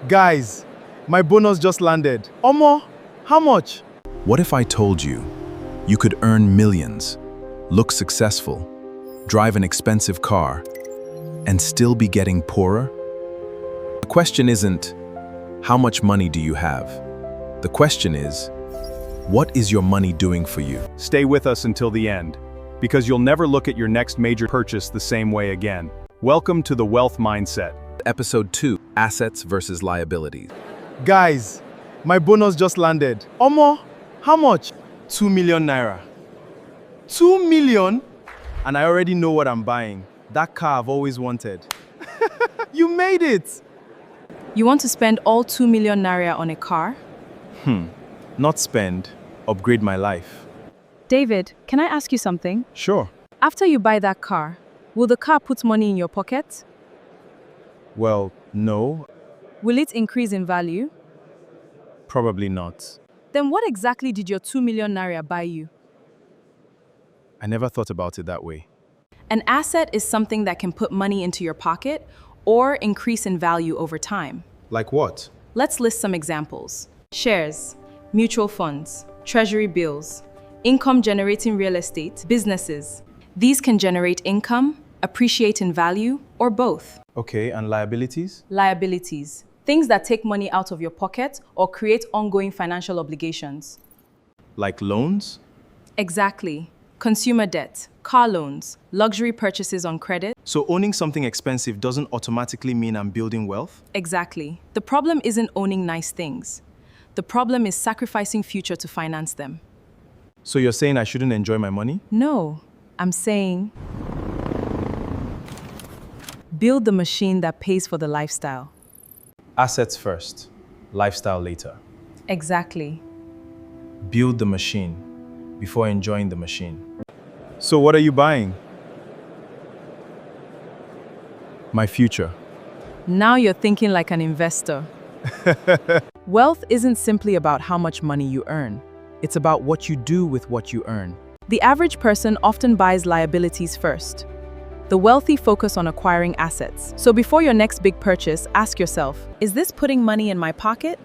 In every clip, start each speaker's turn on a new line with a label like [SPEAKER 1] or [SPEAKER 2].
[SPEAKER 1] Guys, my bonus just landed. Omo, how much?
[SPEAKER 2] What if I told you you could earn millions, look successful, drive an expensive car, and still be getting poorer? The question isn't, how much money do you have? The question is, what is your money doing for you?
[SPEAKER 3] Stay with us until the end, because you'll never look at your next major purchase the same way again. Welcome to the Wealth Mindset.
[SPEAKER 2] Episode 2, Assets versus Liabilities.
[SPEAKER 1] Guys, my bonus just landed. Omo, how much? 2 million naira. 2 million? And I already know what I'm buying. That car I've always wanted. You made it!
[SPEAKER 4] You want to spend all 2 million naira on a car?
[SPEAKER 1] Not spend, upgrade my life.
[SPEAKER 4] David, can I ask you something?
[SPEAKER 1] Sure.
[SPEAKER 4] After you buy that car, will the car put money in your pocket?
[SPEAKER 1] Well, no,
[SPEAKER 4] Will it increase in value?
[SPEAKER 1] probably not.
[SPEAKER 4] Then what exactly did your 2 million naira buy you?
[SPEAKER 1] I never thought about it that way.
[SPEAKER 4] An asset is something that can put money into your pocket or increase in value over time.
[SPEAKER 1] Like what?
[SPEAKER 4] Let's list some examples. Shares, mutual funds, treasury bills, income-generating real estate, businesses. These can generate income, appreciate in value, or both.
[SPEAKER 1] Okay, and liabilities?
[SPEAKER 4] Liabilities, things that take money out of your pocket or create ongoing financial obligations.
[SPEAKER 1] Like loans?
[SPEAKER 4] Exactly. Consumer debt, car loans, luxury purchases on credit.
[SPEAKER 1] So owning something expensive doesn't automatically mean I'm building wealth?
[SPEAKER 4] Exactly. The problem isn't owning nice things. The problem is sacrificing future to finance them.
[SPEAKER 1] So you're saying I shouldn't enjoy my money?
[SPEAKER 4] No, I'm saying build the machine that pays for the lifestyle.
[SPEAKER 1] Assets first, lifestyle later.
[SPEAKER 4] Exactly.
[SPEAKER 1] Build the machine before enjoying the machine. So what are you buying? My future.
[SPEAKER 4] Now you're thinking like an investor. Wealth isn't simply about how much money you earn.
[SPEAKER 1] It's about what you do with what you earn.
[SPEAKER 4] The average person often buys liabilities first. The wealthy focus on acquiring assets. So before your next big purchase, ask yourself, is this putting money in my pocket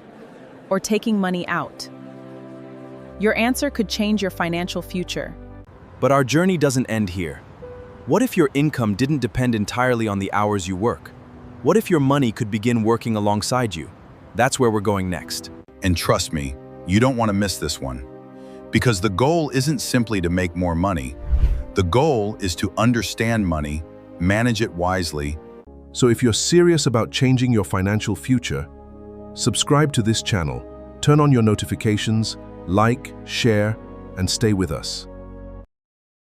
[SPEAKER 4] or taking money out? Your answer could change your financial future.
[SPEAKER 2] But our journey doesn't end here. What if your income didn't depend entirely on the hours you work? What if your money could begin working alongside you? That's where we're going next.
[SPEAKER 5] And trust me, you don't want to miss this one. Because the goal isn't simply to make more money. The goal is to understand money, manage it wisely.
[SPEAKER 6] So if you're serious about changing your financial future, subscribe to this channel, turn on your notifications, like, share, and stay with us.